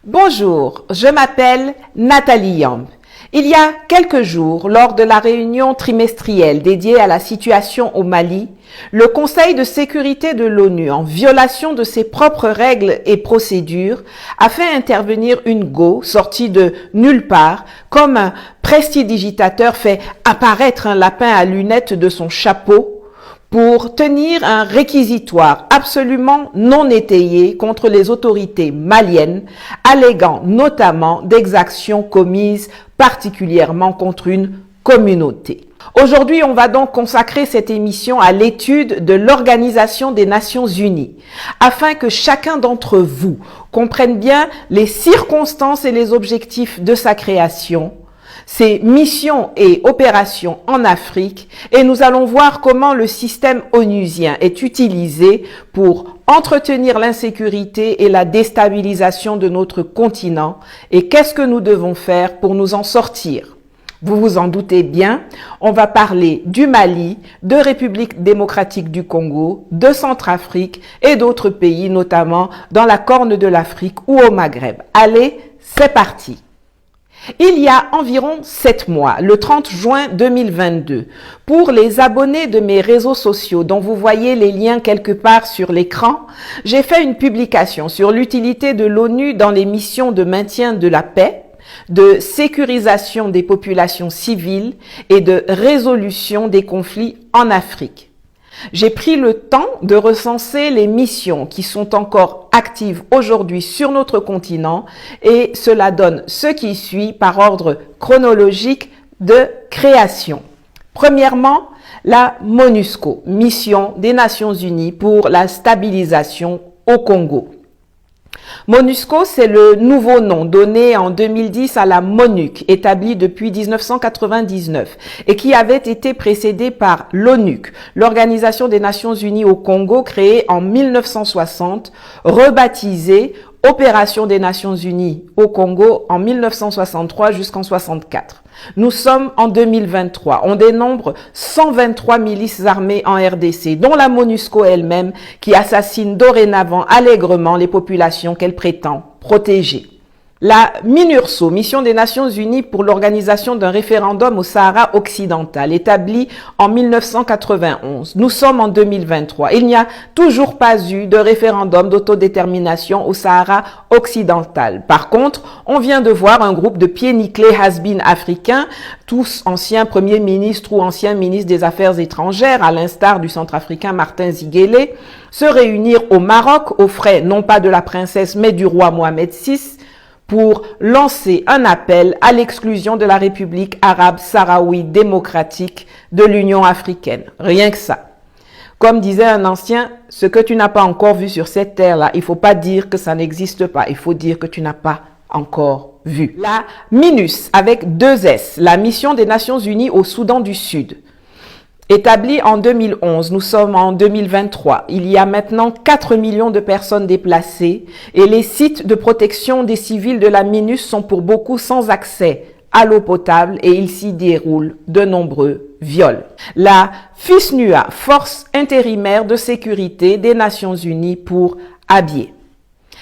Bonjour, je m'appelle Nathalie Yamb. Il y a quelques jours, lors de la réunion trimestrielle dédiée à la situation au Mali, le Conseil de sécurité de l'ONU, en violation de ses propres règles et procédures, a fait intervenir une go sortie de nulle part, comme un prestidigitateur fait apparaître un lapin à lunettes de son chapeau, pour tenir un réquisitoire absolument non étayé contre les autorités maliennes, alléguant notamment d'exactions commises particulièrement contre une communauté. Aujourd'hui, on va donc consacrer cette émission à l'étude de l'Organisation des Nations Unies, afin que chacun d'entre vous comprenne bien les circonstances et les objectifs de sa création, ses missions et opérations en Afrique, et nous allons voir comment le système onusien est utilisé pour entretenir l'insécurité et la déstabilisation de notre continent, et qu'est-ce que nous devons faire pour nous en sortir. Vous vous en doutez bien, on va parler du Mali, de République démocratique du Congo, de Centrafrique et d'autres pays, notamment dans la Corne de l'Afrique ou au Maghreb. Allez, c'est parti! Il y a environ 7 mois, le 30 juin 2022, pour les abonnés de mes réseaux sociaux dont vous voyez les liens quelque part sur l'écran, j'ai fait une publication sur l'utilité de l'ONU dans les missions de maintien de la paix, de sécurisation des populations civiles et de résolution des conflits en Afrique. J'ai pris le temps de recenser les missions qui sont encore actives aujourd'hui sur notre continent et cela donne ce qui suit par ordre chronologique de création. Premièrement, la MONUSCO, Mission des Nations Unies pour la stabilisation au Congo. MONUSCO, c'est le nouveau nom donné en 2010 à la MONUC, établie depuis 1999 et qui avait été précédée par l'ONUC, l'Organisation des Nations Unies au Congo, créée en 1960, rebaptisée Opération des Nations Unies au Congo en 1963 jusqu'en 64. Nous sommes en 2023. On dénombre 123 milices armées en RDC, dont la MONUSCO elle-même, qui assassine dorénavant allègrement les populations qu'elle prétend protéger. La MINURSO, Mission des Nations Unies pour l'organisation d'un référendum au Sahara occidental, établie en 1991. Nous sommes en 2023. Il n'y a toujours pas eu de référendum d'autodétermination au Sahara occidental. Par contre, on vient de voir un groupe de pieds nickelés has-been africains, tous anciens premiers ministres ou anciens ministres des Affaires étrangères, à l'instar du centrafricain Martin Ziguélé, se réunir au Maroc, aux frais non pas de la princesse mais du roi Mohamed VI, pour lancer un appel à l'exclusion de la République arabe sahraoui démocratique de l'Union africaine. Rien que ça. Comme disait un ancien, ce que tu n'as pas encore vu sur cette terre-là, il faut pas dire que ça n'existe pas, il faut dire que tu n'as pas encore vu. La MINUS, avec 2 S, la Mission des Nations Unies au Soudan du Sud. Établie en 2011, nous sommes en 2023. Il y a maintenant 4 millions de personnes déplacées et les sites de protection des civils de la MINUS sont pour beaucoup sans accès à l'eau potable et il s'y déroule de nombreux viols. La FISNUA, Force intérimaire de sécurité des Nations Unies pour Abyei.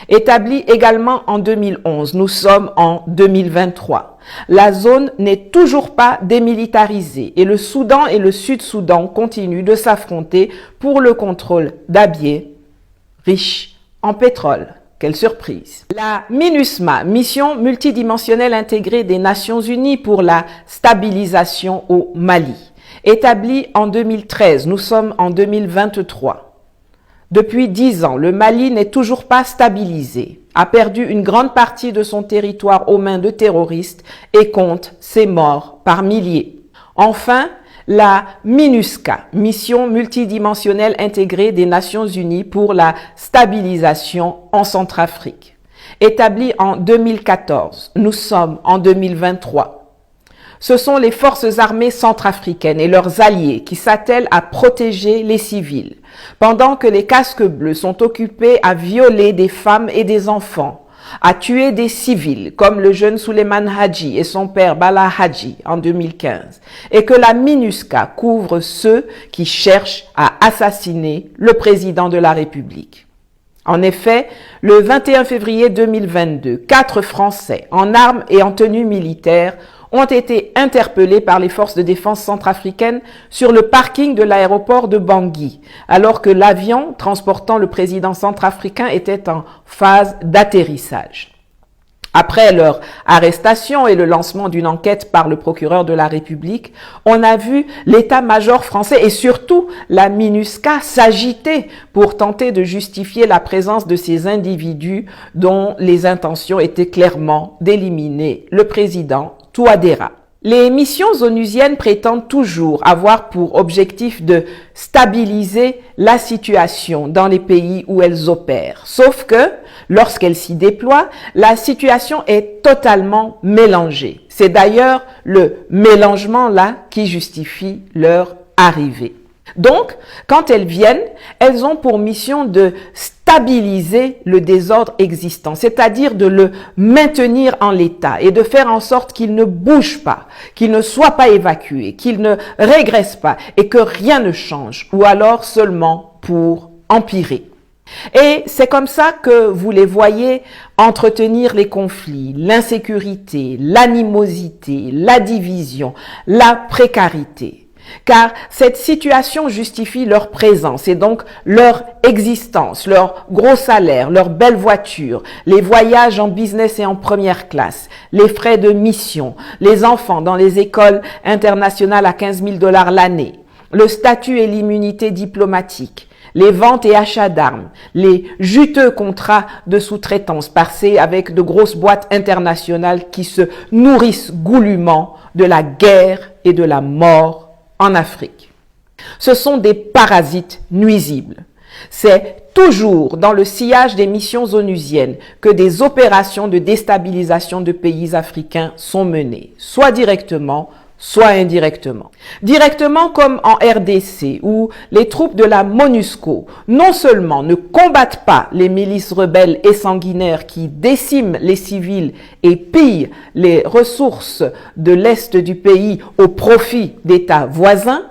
Établie également en 2011, nous sommes en 2023. La zone n'est toujours pas démilitarisée et le Soudan et le Sud-Soudan continuent de s'affronter pour le contrôle d'Abyei, riche en pétrole. Quelle surprise! La MINUSMA, Mission multidimensionnelle intégrée des Nations Unies pour la stabilisation au Mali. Établie en 2013, nous sommes en 2023. Depuis 10 ans, le Mali n'est toujours pas stabilisé, a perdu une grande partie de son territoire aux mains de terroristes et compte ses morts par milliers. Enfin, la MINUSCA, Mission multidimensionnelle intégrée des Nations Unies pour la stabilisation en Centrafrique. Établie en 2014, nous sommes en 2023. Ce sont les forces armées centrafricaines et leurs alliés qui s'attellent à protéger les civils, pendant que les casques bleus sont occupés à violer des femmes et des enfants, à tuer des civils comme le jeune Suleiman Hadji et son père Bala Hadji en 2015, et que la MINUSCA couvre ceux qui cherchent à assassiner le président de la République. En effet, le 21 février 2022, 4 Français en armes et en tenue militaire ont été interpellés par les forces de défense centrafricaines sur le parking de l'aéroport de Bangui, alors que l'avion transportant le président centrafricain était en phase d'atterrissage. Après leur arrestation et le lancement d'une enquête par le procureur de la République, on a vu l'état-major français et surtout la MINUSCA s'agiter pour tenter de justifier la présence de ces individus dont les intentions étaient clairement d'éliminer le président Touadéra. Les missions onusiennes prétendent toujours avoir pour objectif de stabiliser la situation dans les pays où elles opèrent. Sauf que, lorsqu'elles s'y déploient, la situation est totalement mélangée. C'est d'ailleurs le mélangement là qui justifie leur arrivée. Donc, quand elles viennent, elles ont pour mission de stabiliser le désordre existant, c'est-à-dire de le maintenir en l'état et de faire en sorte qu'il ne bouge pas, qu'il ne soit pas évacué, qu'il ne régresse pas et que rien ne change, ou alors seulement pour empirer. Et c'est comme ça que vous les voyez entretenir les conflits, l'insécurité, l'animosité, la division, la précarité. Car cette situation justifie leur présence et donc leur existence, leur gros salaire, leur belle voiture, les voyages en business et en première classe, les frais de mission, les enfants dans les écoles internationales à 15 000 $ l'année, le statut et l'immunité diplomatique, les ventes et achats d'armes, les juteux contrats de sous-traitance passés avec de grosses boîtes internationales qui se nourrissent goulûment de la guerre et de la mort en Afrique. Ce sont des parasites nuisibles. C'est toujours dans le sillage des missions onusiennes que des opérations de déstabilisation de pays africains sont menées, soit directement, soit indirectement. Directement comme en RDC, où les troupes de la MONUSCO non seulement ne combattent pas les milices rebelles et sanguinaires qui déciment les civils et pillent les ressources de l'Est du pays au profit d'États voisins,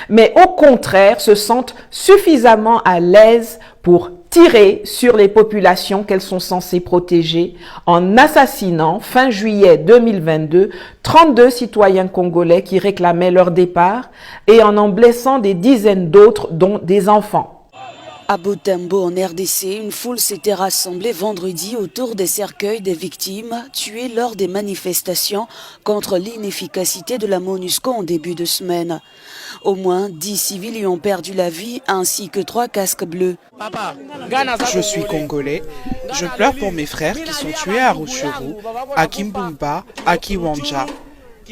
mais au contraire se sentent suffisamment à l'aise pour tirer sur les populations qu'elles sont censées protéger en assassinant, fin juillet 2022, 32 citoyens congolais qui réclamaient leur départ et en blessant des dizaines d'autres, dont des enfants. À Butembo, en RDC, une foule s'était rassemblée vendredi autour des cercueils des victimes tuées lors des manifestations contre l'inefficacité de la MONUSCO en début de semaine. Au moins 10 civils y ont perdu la vie, ainsi que 3 casques bleus. Je suis congolais. Je pleure pour mes frères qui sont tués à Rutshuru, à Kimbumba, à Kiwanja.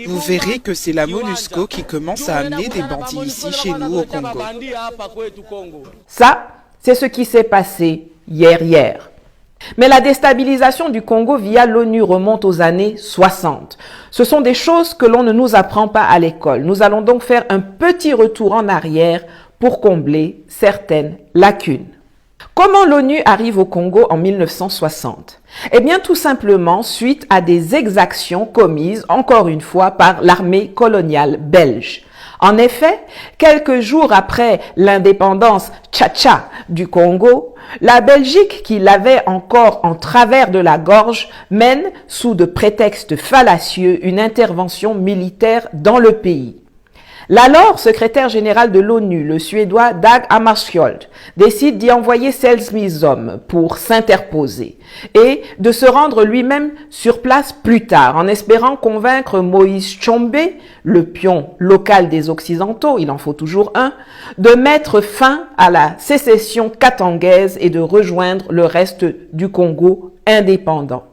Vous verrez que c'est la MONUSCO qui commence à amener des bandits ici chez nous au Congo. Ça, c'est ce qui s'est passé hier. Mais la déstabilisation du Congo via l'ONU remonte aux années 60. Ce sont des choses que l'on ne nous apprend pas à l'école. Nous allons donc faire un petit retour en arrière pour combler certaines lacunes. Comment l'ONU arrive au Congo en 1960? Eh bien, tout simplement suite à des exactions commises, encore une fois, par l'armée coloniale belge. En effet, quelques jours après l'indépendance tchatcha du Congo, la Belgique, qui l'avait encore en travers de la gorge, mène, sous de prétextes fallacieux, une intervention militaire dans le pays. L'alors secrétaire général de l'ONU, le Suédois Dag Hammarskjöld, décide d'y envoyer 16 000 hommes pour s'interposer et de se rendre lui-même sur place plus tard, en espérant convaincre Moïse Tshombe, le pion local des Occidentaux, il en faut toujours un, de mettre fin à la sécession katangaise et de rejoindre le reste du Congo indépendant.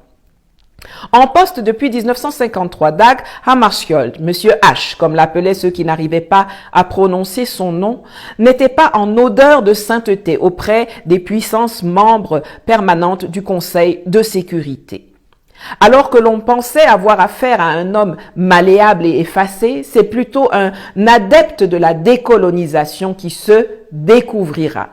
En poste depuis 1953, Dag Hammarskjöld, Monsieur H, comme l'appelaient ceux qui n'arrivaient pas à prononcer son nom, n'était pas en odeur de sainteté auprès des puissances membres permanentes du Conseil de sécurité. Alors que l'on pensait avoir affaire à un homme malléable et effacé, c'est plutôt un adepte de la décolonisation qui se découvrira.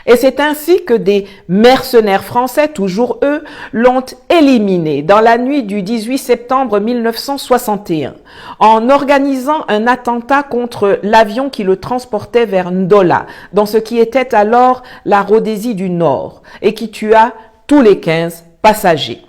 Et c'est ainsi que des mercenaires français, toujours eux, l'ont éliminé dans la nuit du 18 septembre 1961 en organisant un attentat contre l'avion qui le transportait vers Ndola, dans ce qui était alors la Rhodésie du Nord, et qui tua tous les 15 passagers.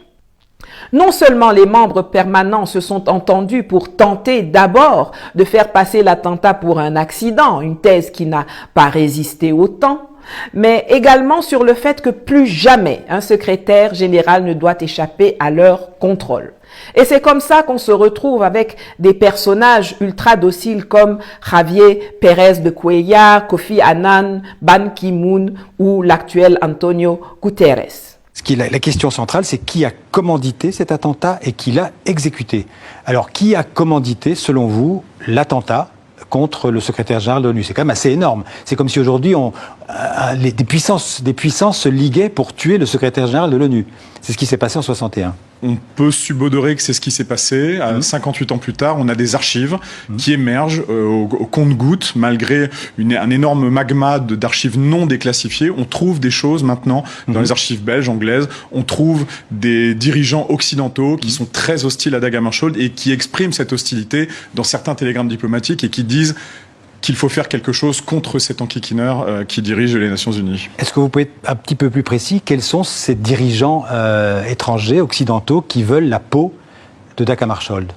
Non seulement les membres permanents se sont entendus pour tenter d'abord de faire passer l'attentat pour un accident, une thèse qui n'a pas résisté au temps, mais également sur le fait que plus jamais un secrétaire général ne doit échapper à leur contrôle. Et c'est comme ça qu'on se retrouve avec des personnages ultra dociles comme Javier Pérez de Cuellar, Kofi Annan, Ban Ki-moon ou l'actuel Antonio Guterres. La question centrale, c'est qui a commandité cet attentat et qui l'a exécuté. Alors, qui a commandité, selon vous, l'attentat contre le secrétaire général de l'ONU? C'est quand même assez énorme. C'est comme si aujourd'hui, des puissances se liguaient pour tuer le secrétaire général de l'ONU. C'est ce qui s'est passé en 61. On peut subodorer que c'est ce qui s'est passé. 58 ans plus tard, on a des archives qui émergent au compte-gouttes, malgré un énorme magma d'archives non déclassifiées. On trouve des choses maintenant dans les archives belges, anglaises. On trouve des dirigeants occidentaux qui sont très hostiles à Dag Hammarskjöld et qui expriment cette hostilité dans certains télégrammes diplomatiques et qui disent qu'il faut faire quelque chose contre cet enquiquineur qui dirige les Nations Unies. Est-ce que vous pouvez être un petit peu plus précis? Quels sont ces dirigeants étrangers, occidentaux, qui veulent la peau de Dag Hammarskjöld?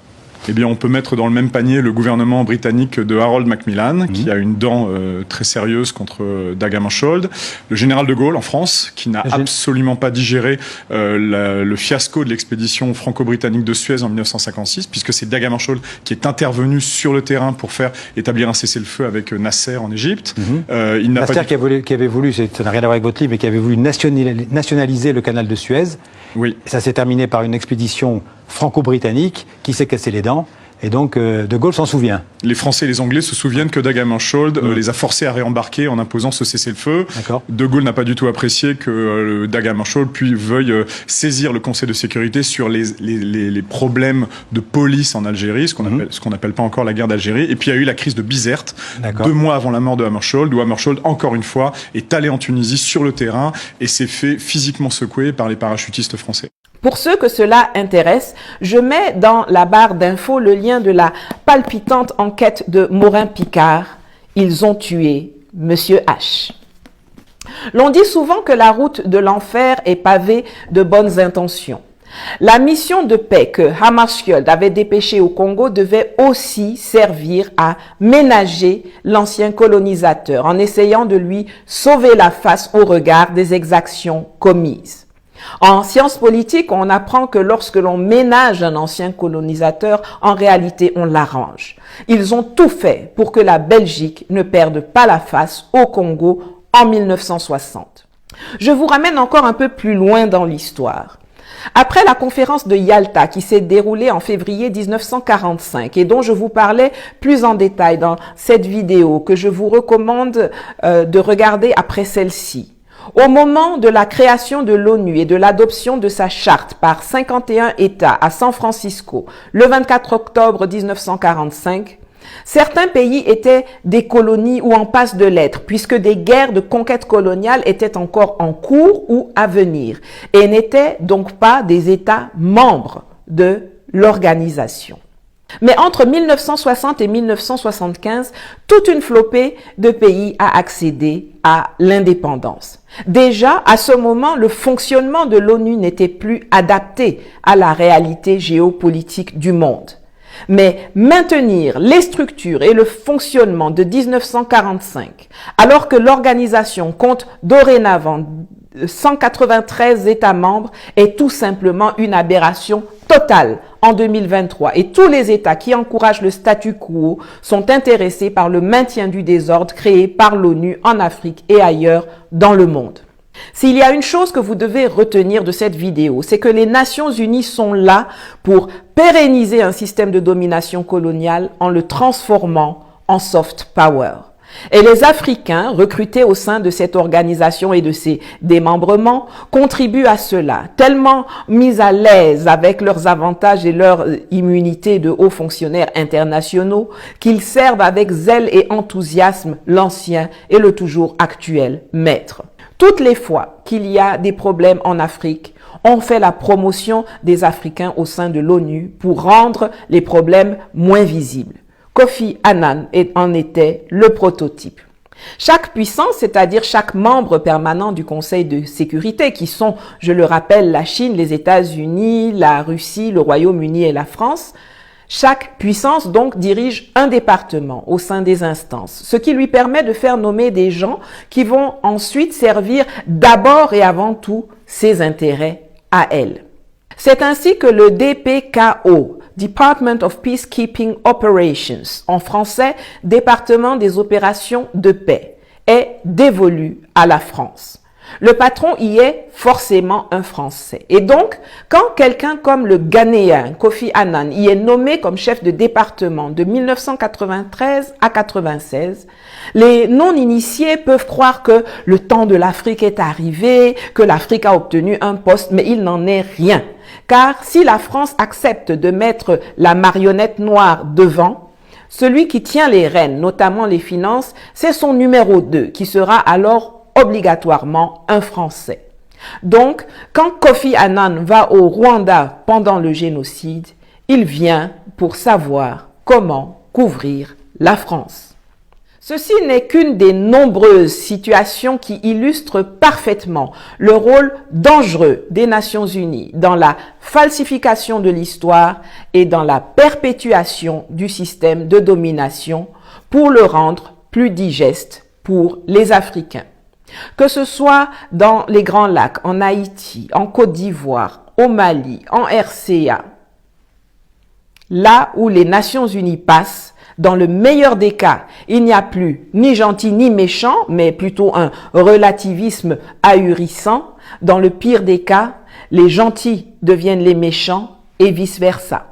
Eh bien, on peut mettre dans le même panier le gouvernement britannique de Harold Macmillan, qui a une dent très sérieuse contre Dag Hammarskjöld. Le général de Gaulle, en France, qui n'a absolument pas digéré le fiasco de l'expédition franco-britannique de Suez en 1956, puisque c'est Dag Hammarskjöld qui est intervenu sur le terrain pour faire établir un cessez-le-feu avec Nasser en Égypte. Nasser qui avait voulu, ça n'a rien à voir avec votre livre, mais qui avait voulu nationaliser le canal de Suez. Oui. Ça s'est terminé par une expédition franco-britannique qui s'est cassé les dents. Et donc, De Gaulle s'en souvient. Les Français et les Anglais se souviennent que Dag Hammarskjöld les a forcés à réembarquer en imposant ce cessez-le-feu. De Gaulle n'a pas du tout apprécié que Dag Hammarskjöld veuille saisir le Conseil de sécurité sur les problèmes de police en Algérie, ce qu'on n'appelle pas encore la guerre d'Algérie. Et puis il y a eu la crise de Bizerte, 2 mois avant la mort de Hammarskjöld, où Hammarskjöld, encore une fois, est allé en Tunisie sur le terrain et s'est fait physiquement secouer par les parachutistes français. Pour ceux que cela intéresse, je mets dans la barre d'infos le lien de la palpitante enquête de Morin-Picard. Ils ont tué Monsieur H. L'on dit souvent que la route de l'enfer est pavée de bonnes intentions. La mission de paix que Hammarskjöld avait dépêchée au Congo devait aussi servir à ménager l'ancien colonisateur en essayant de lui sauver la face au regard des exactions commises. En sciences politiques, on apprend que lorsque l'on ménage un ancien colonisateur, en réalité, on l'arrange. Ils ont tout fait pour que la Belgique ne perde pas la face au Congo en 1960. Je vous ramène encore un peu plus loin dans l'histoire. Après la conférence de Yalta qui s'est déroulée en février 1945 et dont je vous parlais plus en détail dans cette vidéo que je vous recommande de regarder après celle-ci, au moment de la création de l'ONU et de l'adoption de sa charte par 51 États à San Francisco, le 24 octobre 1945, certains pays étaient des colonies ou en passe de l'être, puisque des guerres de conquête coloniale étaient encore en cours ou à venir, et n'étaient donc pas des États membres de l'organisation. Mais entre 1960 et 1975, toute une flopée de pays a accédé à l'indépendance. Déjà, à ce moment, le fonctionnement de l'ONU n'était plus adapté à la réalité géopolitique du monde. Mais maintenir les structures et le fonctionnement de 1945, alors que l'organisation compte dorénavant 193 États membres, est tout simplement une aberration totale en 2023. Et tous les États qui encouragent le statu quo sont intéressés par le maintien du désordre créé par l'ONU en Afrique et ailleurs dans le monde. S'il y a une chose que vous devez retenir de cette vidéo, c'est que les Nations Unies sont là pour pérenniser un système de domination coloniale en le transformant en soft power. Et les Africains, recrutés au sein de cette organisation et de ses démembrements, contribuent à cela, tellement mis à l'aise avec leurs avantages et leur immunité de hauts fonctionnaires internationaux, qu'ils servent avec zèle et enthousiasme l'ancien et le toujours actuel maître. Toutes les fois qu'il y a des problèmes en Afrique, on fait la promotion des Africains au sein de l'ONU pour rendre les problèmes moins visibles. Kofi Annan en était le prototype. Chaque puissance, c'est-à-dire chaque membre permanent du Conseil de sécurité, qui sont, je le rappelle, la Chine, les États-Unis, la Russie, le Royaume-Uni et la France, chaque puissance donc dirige un département au sein des instances, ce qui lui permet de faire nommer des gens qui vont ensuite servir d'abord et avant tout ses intérêts à elle. C'est ainsi que le DPKO, Department of Peacekeeping Operations, en français, Département des opérations de paix, est dévolu à la France. Le patron y est forcément un Français. Et donc, quand quelqu'un comme le Ghanéen Kofi Annan y est nommé comme chef de département de 1993 à 96, les non-initiés peuvent croire que le temps de l'Afrique est arrivé, que l'Afrique a obtenu un poste, mais il n'en est rien. Car si la France accepte de mettre la marionnette noire devant, celui qui tient les rênes, notamment les finances, c'est son numéro 2, qui sera alors obligatoirement un Français. Donc, quand Kofi Annan va au Rwanda pendant le génocide, il vient pour savoir comment couvrir la France. Ceci n'est qu'une des nombreuses situations qui illustrent parfaitement le rôle dangereux des Nations Unies dans la falsification de l'histoire et dans la perpétuation du système de domination pour le rendre plus digeste pour les Africains. Que ce soit dans les Grands Lacs, en Haïti, en Côte d'Ivoire, au Mali, en RCA, là où les Nations Unies passent, dans le meilleur des cas, il n'y a plus ni gentil ni méchant, mais plutôt un relativisme ahurissant. Dans le pire des cas, les gentils deviennent les méchants et vice-versa.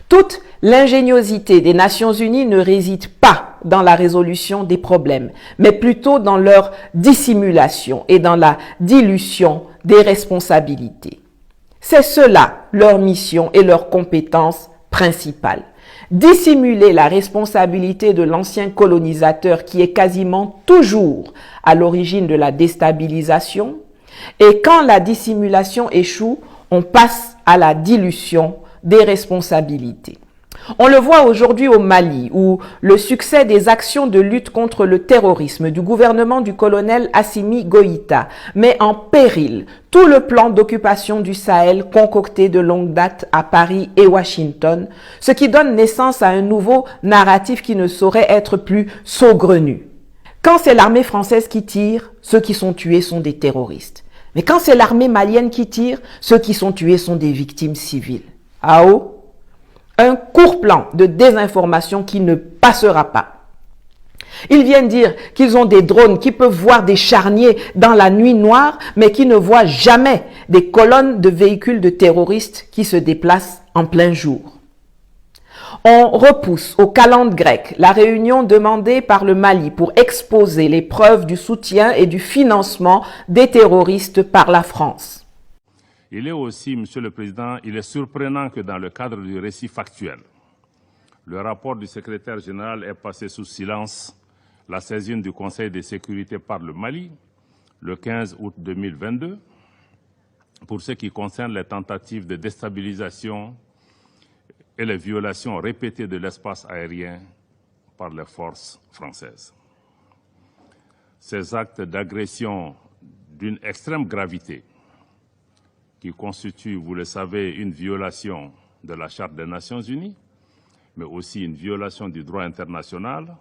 Toute l'ingéniosité des Nations Unies ne réside pas dans la résolution des problèmes, mais plutôt dans leur dissimulation et dans la dilution des responsabilités. C'est cela leur mission et leur compétence principale. Dissimuler la responsabilité de l'ancien colonisateur qui est quasiment toujours à l'origine de la déstabilisation, et quand la dissimulation échoue, on passe à la dilution des responsabilités. On le voit aujourd'hui au Mali, où le succès des actions de lutte contre le terrorisme du gouvernement du colonel Assimi Goïta met en péril tout le plan d'occupation du Sahel concocté de longue date à Paris et Washington, ce qui donne naissance à un nouveau narratif qui ne saurait être plus saugrenu. Quand c'est l'armée française qui tire, ceux qui sont tués sont des terroristes. Mais quand c'est l'armée malienne qui tire, ceux qui sont tués sont des victimes civiles. Ah oh! Un court plan de désinformation qui ne passera pas. Ils viennent dire qu'ils ont des drones qui peuvent voir des charniers dans la nuit noire, mais qui ne voient jamais des colonnes de véhicules de terroristes qui se déplacent en plein jour. On repousse au calendrier grec la réunion demandée par le Mali pour exposer les preuves du soutien et du financement des terroristes par la France. Il est aussi, Monsieur le Président, il est surprenant que dans le cadre du récit factuel, le rapport du secrétaire général ait passé sous silence la saisine du Conseil de sécurité par le Mali le 15 août 2022 pour ce qui concerne les tentatives de déstabilisation et les violations répétées de l'espace aérien par les forces françaises. Ces actes d'agression d'une extrême gravité qui constitue, vous le savez, une violation de la Charte des Nations Unies, mais aussi une violation du droit international.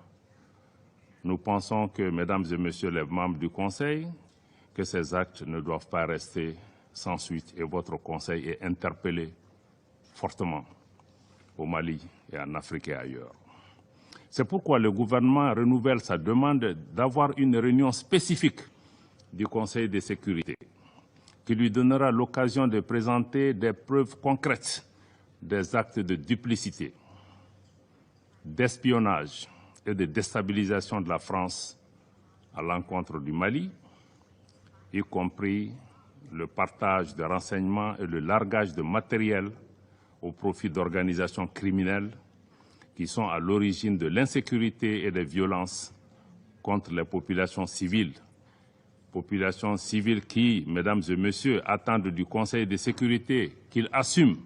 Nous pensons que, mesdames et messieurs les membres du Conseil, que ces actes ne doivent pas rester sans suite et votre Conseil est interpellé fortement au Mali et en Afrique et ailleurs. C'est pourquoi le gouvernement renouvelle sa demande d'avoir une réunion spécifique du Conseil de sécurité qui lui donnera l'occasion de présenter des preuves concrètes des actes de duplicité, d'espionnage et de déstabilisation de la France à l'encontre du Mali, y compris le partage de renseignements et le largage de matériel au profit d'organisations criminelles qui sont à l'origine de l'insécurité et des violences contre les populations civiles populations civiles qui, mesdames et messieurs, attendent du Conseil de sécurité qu'il assume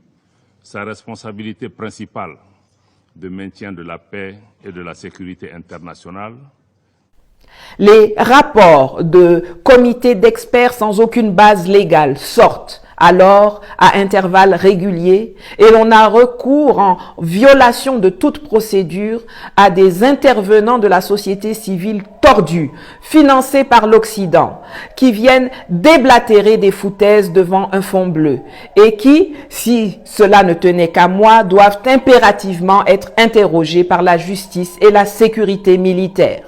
sa responsabilité principale de maintien de la paix et de la sécurité internationale. Les rapports de comités d'experts sans aucune base légale sortent alors à intervalles réguliers et l'on a recours en violation de toute procédure à des intervenants de la société civile tordus, financés par l'Occident, qui viennent déblatérer des foutaises devant un fond bleu et qui, si cela ne tenait qu'à moi, doivent impérativement être interrogés par la justice et la sécurité militaire.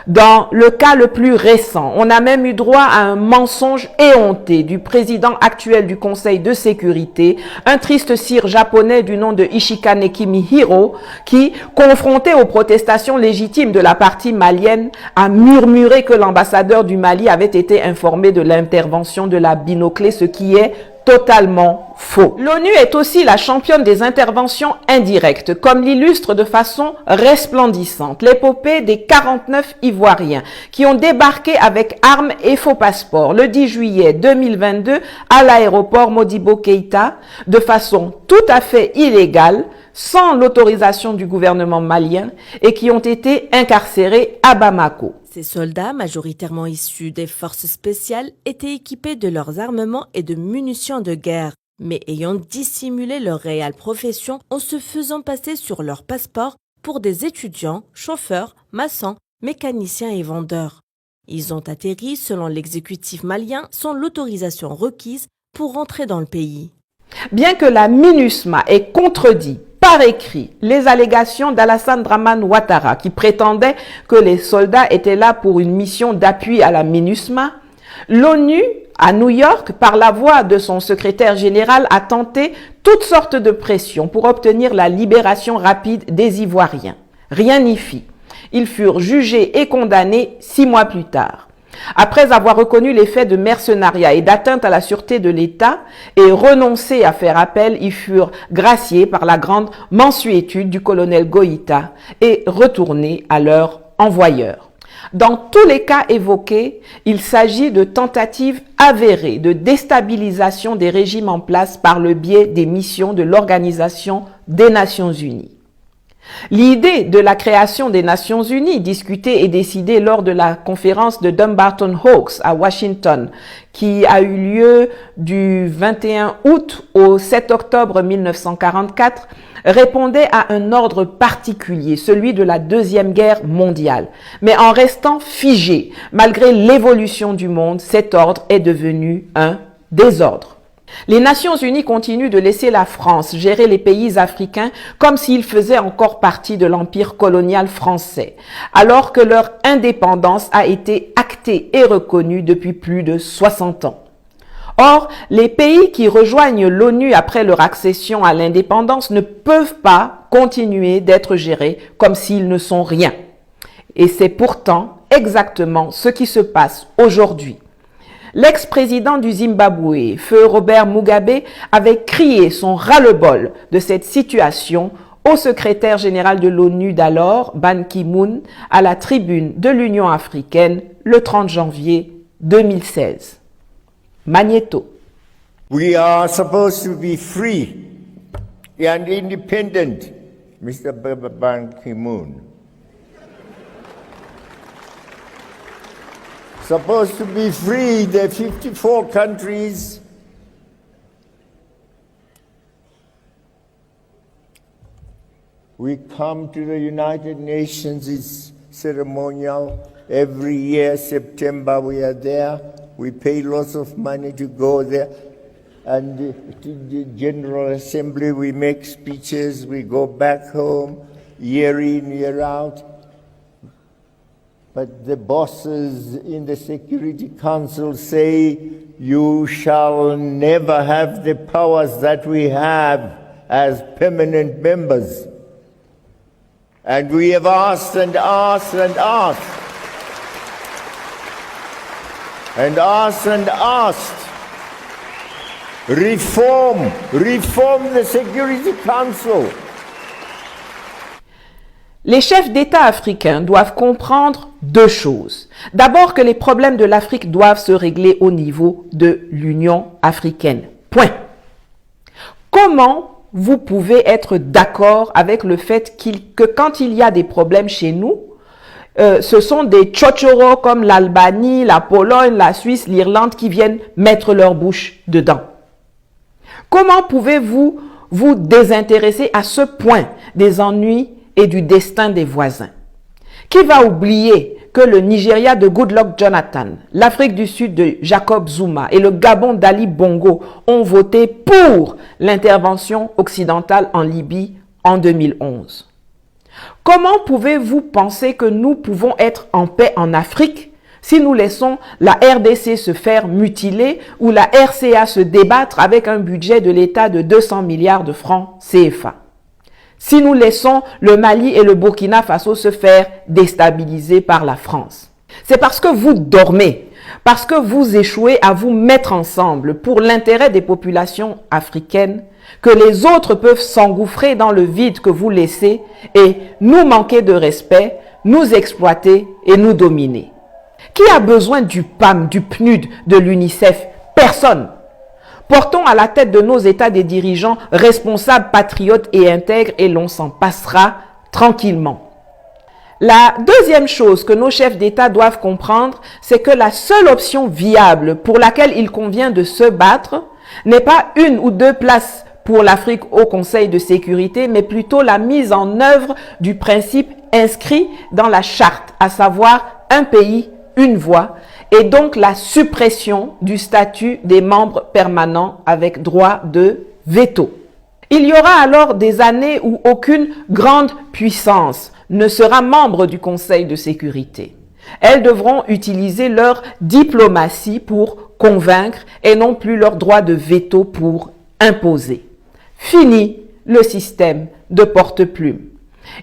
Dans le cas le plus récent, on a même eu droit à un mensonge éhonté du président actuel du Conseil de sécurité, un triste sire japonais du nom de Ishikane Kimihiro, qui, confronté aux protestations légitimes de la partie malienne, a murmuré que l'ambassadeur du Mali avait été informé de l'intervention de la binoclée, ce qui est totalement faux. L'ONU est aussi la championne des interventions indirectes, comme l'illustre de façon resplendissante l'épopée des 49 Ivoiriens qui ont débarqué avec armes et faux passeports le 10 juillet 2022 à l'aéroport Modibo Keïta de façon tout à fait illégale, sans l'autorisation du gouvernement malien et qui ont été incarcérés à Bamako. Ces soldats, majoritairement issus des forces spéciales, étaient équipés de leurs armements et de munitions de guerre, mais ayant dissimulé leur réelle profession en se faisant passer sur leur passeport pour des étudiants, chauffeurs, maçons, mécaniciens et vendeurs. Ils ont atterri, selon l'exécutif malien, sans l'autorisation requise pour rentrer dans le pays. Bien que la MINUSMA ait contredit par écrit les allégations d'Alassane Dramane Ouattara qui prétendait que les soldats étaient là pour une mission d'appui à la MINUSMA, l'ONU à New York, par la voix de son secrétaire général, a tenté toutes sortes de pressions pour obtenir la libération rapide des Ivoiriens. Rien n'y fit. Ils furent jugés et condamnés 6 mois plus tard. Après avoir reconnu les faits de mercenariat et d'atteinte à la sûreté de l'État et renoncé à faire appel, ils furent graciés par la grande mansuétude du colonel Goïta et retournés à leur envoyeur. Dans tous les cas évoqués, il s'agit de tentatives avérées de déstabilisation des régimes en place par le biais des missions de l'Organisation des Nations Unies. L'idée de la création des Nations Unies, discutée et décidée lors de la conférence de Dumbarton Oaks à Washington, qui a eu lieu du 21 août au 7 octobre 1944, répondait à un ordre particulier, celui de la Deuxième Guerre mondiale. Mais en restant figé, malgré l'évolution du monde, cet ordre est devenu un désordre. Les Nations Unies continuent de laisser la France gérer les pays africains comme s'ils faisaient encore partie de l'empire colonial français, alors que leur indépendance a été actée et reconnue depuis plus de 60 ans. Or, les pays qui rejoignent l'ONU après leur accession à l'indépendance ne peuvent pas continuer d'être gérés comme s'ils ne sont rien. Et c'est pourtant exactement ce qui se passe aujourd'hui. L'ex-président du Zimbabwe, feu Robert Mugabe, avait crié son ras-le-bol de cette situation au secrétaire général de l'ONU d'alors, Ban Ki-moon, à la tribune de l'Union africaine le 30 janvier 2016. Magnéto. We are supposed to be free and independent, Mr. Ban Ki-moon. Supposed to be free, the 54 countries. We come to the United Nations, it's ceremonial. Every year, September, we are there. We pay lots of money to go there. And to the General Assembly, we make speeches, we go back home, year in, year out. But the bosses in the Security Council say, you shall never have the powers that we have as permanent members. And we have asked and asked and asked. And asked and asked. Reform the Security Council. Les chefs d'État africains doivent comprendre deux choses. D'abord que les problèmes de l'Afrique doivent se régler au niveau de l'Union africaine. Point. Comment vous pouvez être d'accord avec le fait que quand il y a des problèmes chez nous, ce sont des tchotchoros comme l'Albanie, la Pologne, la Suisse, l'Irlande qui viennent mettre leur bouche dedans? Comment pouvez-vous vous désintéresser à ce point des ennuis et du destin des voisins? Qui va oublier que le Nigeria de Goodluck Jonathan, l'Afrique du Sud de Jacob Zuma et le Gabon d'Ali Bongo ont voté pour l'intervention occidentale en Libye en 2011? Comment pouvez-vous penser que nous pouvons être en paix en Afrique si nous laissons la RDC se faire mutiler ou la RCA se débattre avec un budget de l'État de 200 milliards de francs CFA? Si nous laissons le Mali et le Burkina Faso se faire déstabiliser par la France? C'est parce que vous dormez, parce que vous échouez à vous mettre ensemble pour l'intérêt des populations africaines que les autres peuvent s'engouffrer dans le vide que vous laissez et nous manquer de respect, nous exploiter et nous dominer. Qui a besoin du PAM, du PNUD, de l'UNICEF? Personne. Portons à la tête de nos États des dirigeants responsables, patriotes et intègres et l'on s'en passera tranquillement. La deuxième chose que nos chefs d'État doivent comprendre, c'est que la seule option viable pour laquelle il convient de se battre n'est pas une ou deux places pour l'Afrique au Conseil de sécurité, mais plutôt la mise en œuvre du principe inscrit dans la charte, à savoir un pays, une voix, et donc la suppression du statut des membres permanents avec droit de veto. Il y aura alors des années où aucune grande puissance ne sera membre du Conseil de sécurité. Elles devront utiliser leur diplomatie pour convaincre et non plus leur droit de veto pour imposer. Fini le système de porte-plume.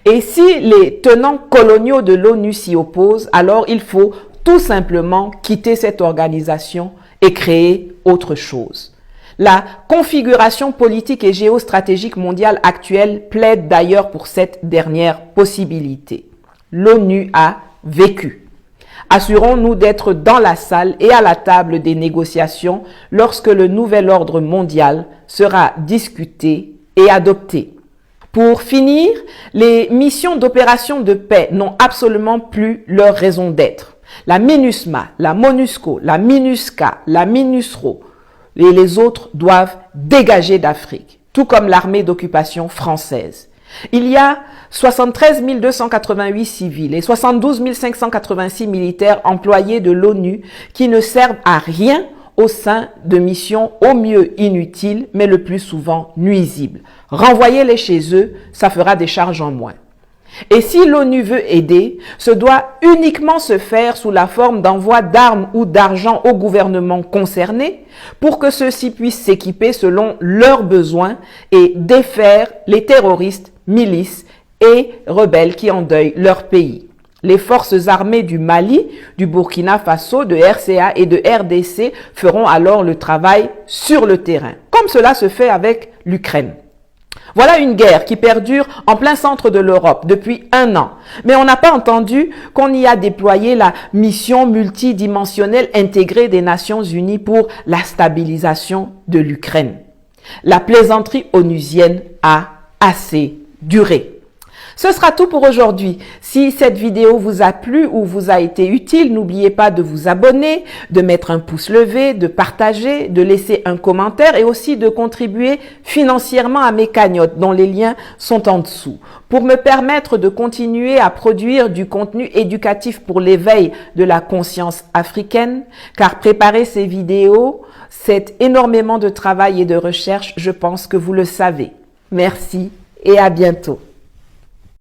Et si les tenants coloniaux de l'ONU s'y opposent, alors il faut tout simplement quitter cette organisation et créer autre chose. La configuration politique et géostratégique mondiale actuelle plaide d'ailleurs pour cette dernière possibilité. L'ONU a vécu. Assurons-nous d'être dans la salle et à la table des négociations lorsque le nouvel ordre mondial sera discuté et adopté. Pour finir, les missions d'opération de paix n'ont absolument plus leur raison d'être. La MINUSMA, la MONUSCO, la MINUSCA, la MINUSRO et les autres doivent dégager d'Afrique, tout comme l'armée d'occupation française. Il y a 73 288 civils et 72 586 militaires employés de l'ONU qui ne servent à rien au sein de missions au mieux inutiles, mais le plus souvent nuisibles. Renvoyez-les chez eux, ça fera des charges en moins. Et si l'ONU veut aider, ce doit uniquement se faire sous la forme d'envoi d'armes ou d'argent aux gouvernements concernés pour que ceux-ci puissent s'équiper selon leurs besoins et défaire les terroristes, milices et rebelles qui endeuillent leur pays. Les forces armées du Mali, du Burkina Faso, de RCA et de RDC feront alors le travail sur le terrain, comme cela se fait avec l'Ukraine. Voilà une guerre qui perdure en plein centre de l'Europe depuis 1 an. Mais on n'a pas entendu qu'on y a déployé la mission multidimensionnelle intégrée des Nations Unies pour la stabilisation de l'Ukraine. La plaisanterie onusienne a assez duré. Ce sera tout pour aujourd'hui. Si cette vidéo vous a plu ou vous a été utile, n'oubliez pas de vous abonner, de mettre un pouce levé, de partager, de laisser un commentaire et aussi de contribuer financièrement à mes cagnottes dont les liens sont en dessous pour me permettre de continuer à produire du contenu éducatif pour l'éveil de la conscience africaine, car préparer ces vidéos, c'est énormément de travail et de recherche, je pense que vous le savez. Merci et à bientôt.